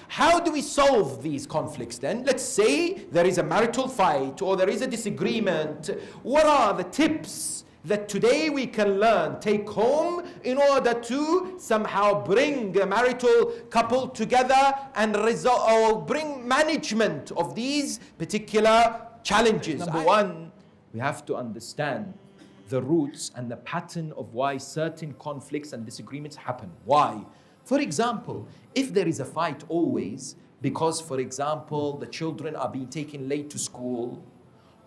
How do we solve these conflicts then? Let's say there is a marital fight or there is a disagreement. What are the tips that today we can learn, take home, in order to somehow bring the marital couple together and resolve or bring management of these particular challenges? Number one, we have to understand the roots and the pattern of why certain conflicts and disagreements happen. Why? For example, if there is a fight always because, for example, the children are being taken late to school,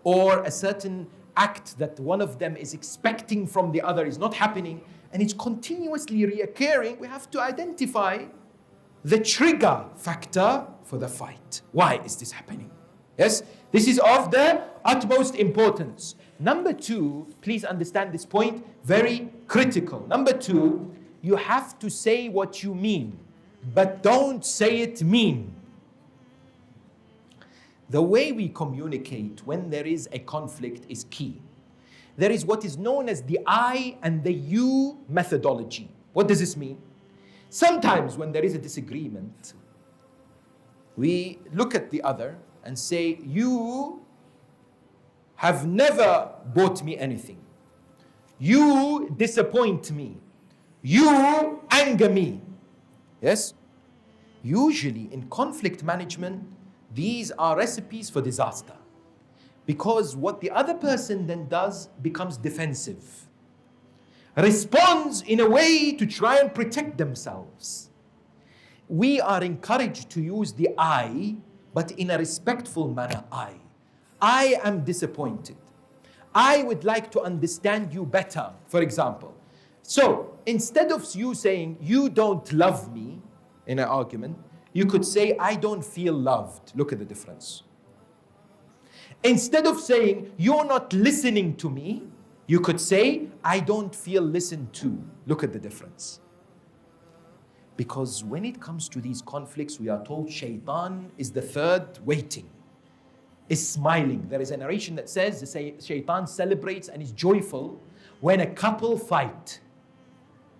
or a certain act that one of them is expecting from the other is not happening, and it's continuously reoccurring, we have to identify the trigger factor for the fight. Why is this happening? Yes, this is of the utmost importance. Number two, please understand this point, very critical. Number two, you have to say what you mean, but don't say it mean. The way we communicate when there is a conflict is key. There is what is known as the I and the you methodology. What does this mean? Sometimes when there is a disagreement, we look at the other and say, you have never bought me anything. You disappoint me. You anger me. Yes? Usually in conflict management, these are recipes for disaster. Because what the other person then does becomes defensive. Responds in a way to try and protect themselves. We are encouraged to use the I, but in a respectful manner. I am disappointed. I would like to understand you better, for example. So instead of you saying, you don't love me in an argument, you could say, I don't feel loved. Look at the difference. Instead of saying, you're not listening to me, you could say, I don't feel listened to. Look at the difference. Because when it comes to these conflicts, we are told Shaitan is the third waiting, is smiling. There is a narration that says the Shaitan celebrates and is joyful when a couple fight.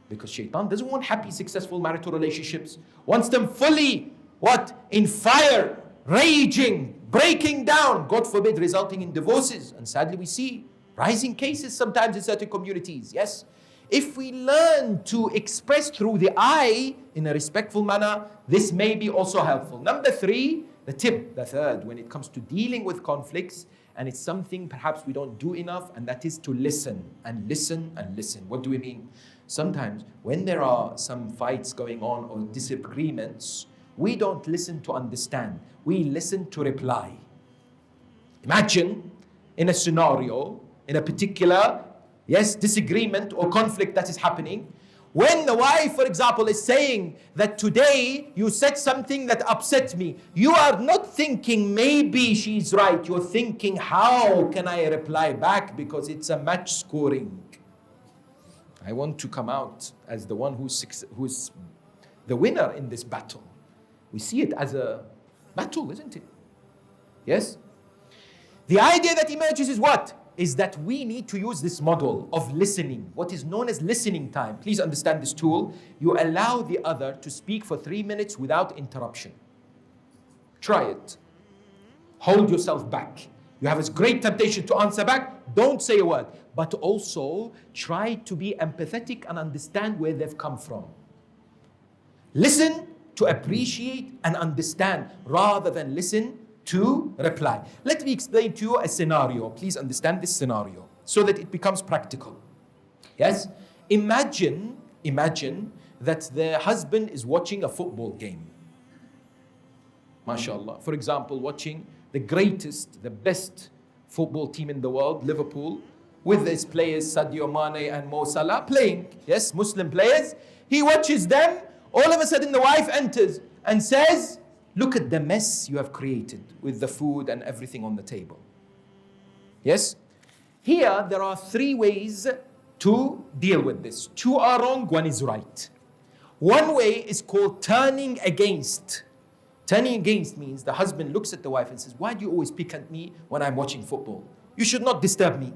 Because Shaitan doesn't want happy, successful marital relationships. Wants them fully, what? In fire, raging, breaking down, God forbid, resulting in divorces. And sadly we see rising cases sometimes in certain communities, yes? If we learn to express through the I in a respectful manner, this may be also helpful. Number three, the tip, the third, when it comes to dealing with conflicts, and it's something perhaps we don't do enough, and that is to listen and listen and listen. What do we mean? Sometimes when there are some fights going on or disagreements, we don't listen to understand. We listen to reply. Imagine in a scenario, in a particular, disagreement or conflict that is happening, when the wife, for example, is saying that today you said something that upset me, you are not thinking maybe she's right. You're thinking, how can I reply back? Because it's a match scoring. I want to come out as the one who's the winner in this battle. We see it as a battle, isn't it? Yes? The idea that emerges is what? Is that we need to use this model of listening, what is known as listening time. Please understand this tool. You allow the other to speak for 3 minutes without interruption. Try it. Hold yourself back. You have this great temptation to answer back. Don't say a word. But also try to be empathetic and understand where they've come from. Listen to appreciate and understand rather than listen to reply. Let me explain to you a scenario. Please understand this scenario so that it becomes practical. Yes? Imagine that the husband is watching a football game. MashaAllah. For example, watching the greatest, the best football team in the world, Liverpool, with its players Sadio Mane and Mo Salah playing. Yes, Muslim players. He watches them. All of a sudden the wife enters and says, look at the mess you have created with the food and everything on the table. Yes? Here there are 3 ways to deal with this. 2 are wrong, 1 is right. One way is called turning against. Turning against means the husband looks at the wife and says, why do you always pick at me when I'm watching football? You should not disturb me.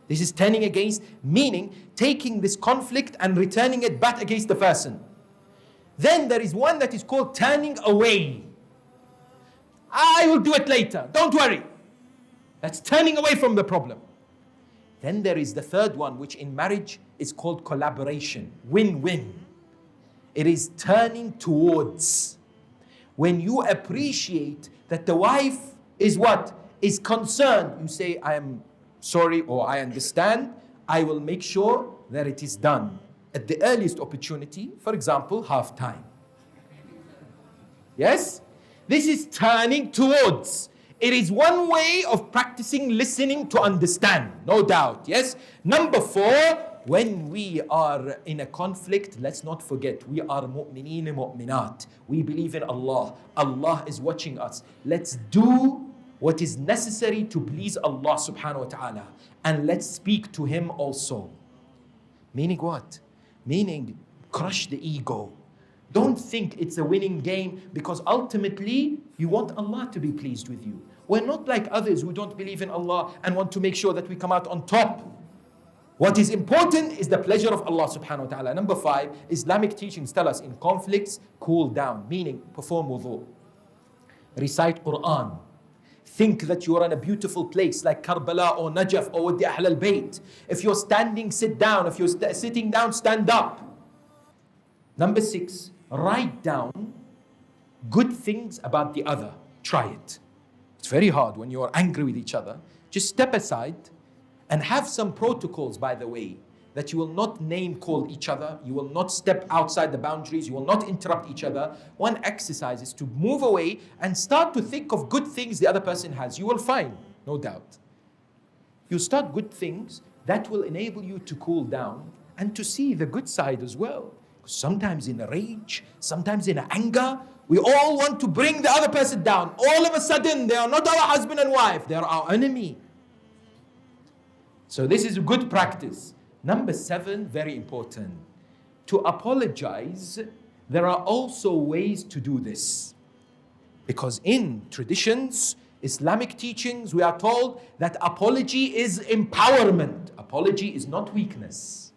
This is turning against, meaning taking this conflict and returning it back against the person. Then there is one that is called turning away. I will do it later, don't worry. That's turning away from the problem. Then there is the third one, which in marriage is called collaboration, win-win. It is turning towards. When you appreciate that the wife is what? Is concerned. You say, I am sorry, or I understand. I will make sure that it is done at the earliest opportunity. For example, half time. Yes? This is turning towards. It is one way of practicing listening to understand, no doubt. Yes? Number 4, when we are in a conflict, let's not forget, we are mu'mineen mu'minat. We believe in Allah. Allah is watching us. Let's do what is necessary to please Allah subhanahu wa ta'ala. And let's speak to Him also. Meaning what? Meaning crush the ego. Don't think it's a winning game, because ultimately you want Allah to be pleased with you. We're not like others who don't believe in Allah and want to make sure that we come out on top. What is important is the pleasure of Allah subhanahu wa ta'ala. Number 5, Islamic teachings tell us in conflicts, cool down, meaning perform wudu. Recite Quran. Think that you are in a beautiful place like Karbala or Najaf or with the Ahl al-Bayt. If you're standing, sit down. If you're sitting down, stand up. Number 6, write down good things about the other. Try it. It's very hard when you're angry with each other. Just step aside and have some protocols, by the way, that you will not name call each other. You will not step outside the boundaries. You will not interrupt each other. One exercise is to move away and start to think of good things the other person has. You will find, no doubt. You start good things that will enable you to cool down and to see the good side as well. Sometimes in a rage, sometimes in anger, we all want to bring the other person down. All of a sudden, they are not our husband and wife, they are our enemy. So this is a good practice. Number 7, very important. To apologize, there are also ways to do this. Because in traditions, Islamic teachings, we are told that apology is empowerment. Apology is not weakness.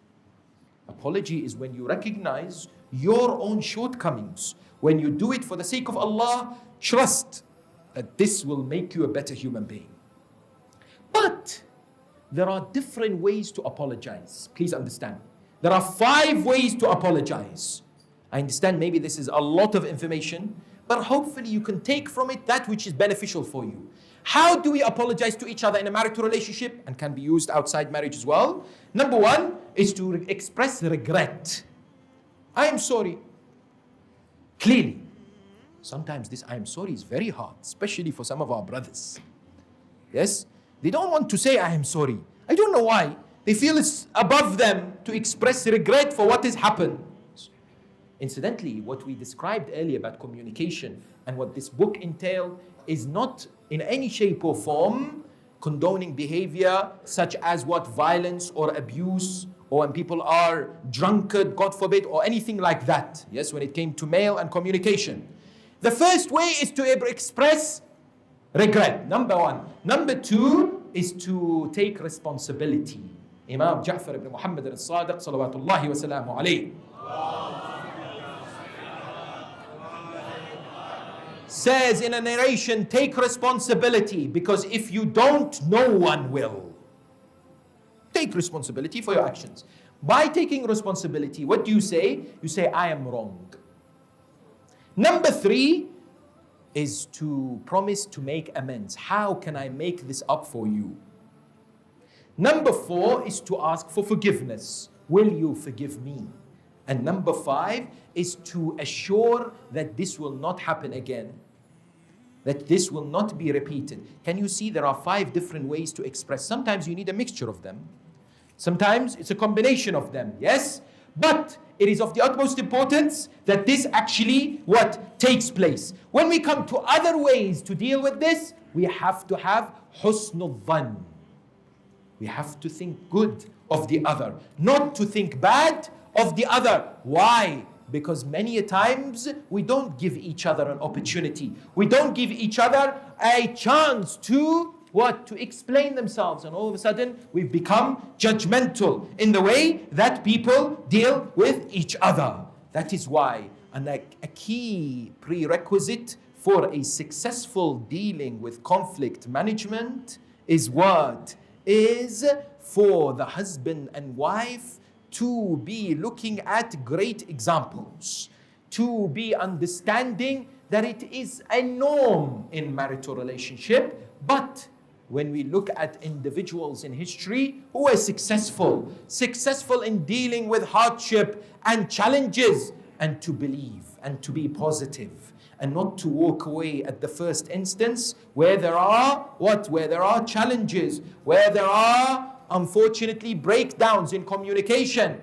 Apology is when you recognize your own shortcomings. When you do it for the sake of Allah, trust that this will make you a better human being. But there are different ways to apologize. Please understand. There are 5 ways to apologize. I understand maybe this is a lot of information, but hopefully you can take from it that which is beneficial for you. How do we apologize to each other in a marital relationship, and can be used outside marriage as well? Number 1 is to express regret. I am sorry. Clearly. Sometimes this I am sorry is very hard, especially for some of our brothers. Yes? They don't want to say I am sorry. I don't know why. They feel it's above them to express regret for what has happened. Incidentally, what we described earlier about communication and what this book entails is not in any shape or form condoning behavior such as what violence or abuse, or when people are drunkard, God forbid, or anything like that. Yes, when it came to mail and communication. The first way is to express regret. Number 1. Number 2 is to take responsibility. Imam Ja'far ibn Muhammad Al-Sadiq salawatullahi wa salamu alayhi says in a narration, take responsibility, because if you don't, no one will. Take responsibility for your actions. By taking responsibility, what do you say? You say, I am wrong. Number 3 is to promise to make amends. How can I make this up for you? Number 4 is to ask for forgiveness. Will you forgive me? And number 5 is to assure that this will not happen again, that this will not be repeated. Can you see there are 5 different ways to express? Sometimes you need a mixture of them. Sometimes it's a combination of them, yes? But it is of the utmost importance that this actually what takes place. When we come to other ways to deal with this, we have to have husnul dhann. We have to think good of the other, not to think bad of the other. Why? Because many a times we don't give each other an opportunity. We don't give each other a chance to what? To explain themselves. And all of a sudden we've become judgmental in the way that people deal with each other. That is why And a key prerequisite for a successful dealing with conflict management is what? Is for the husband and wife to be looking at great examples, to be understanding that it is a norm in marital relationship. But when we look at individuals in history who are successful in dealing with hardship and challenges, and to believe and to be positive and not to walk away at the first instance where there are what? Where there are challenges, where there are unfortunately breakdowns in communication,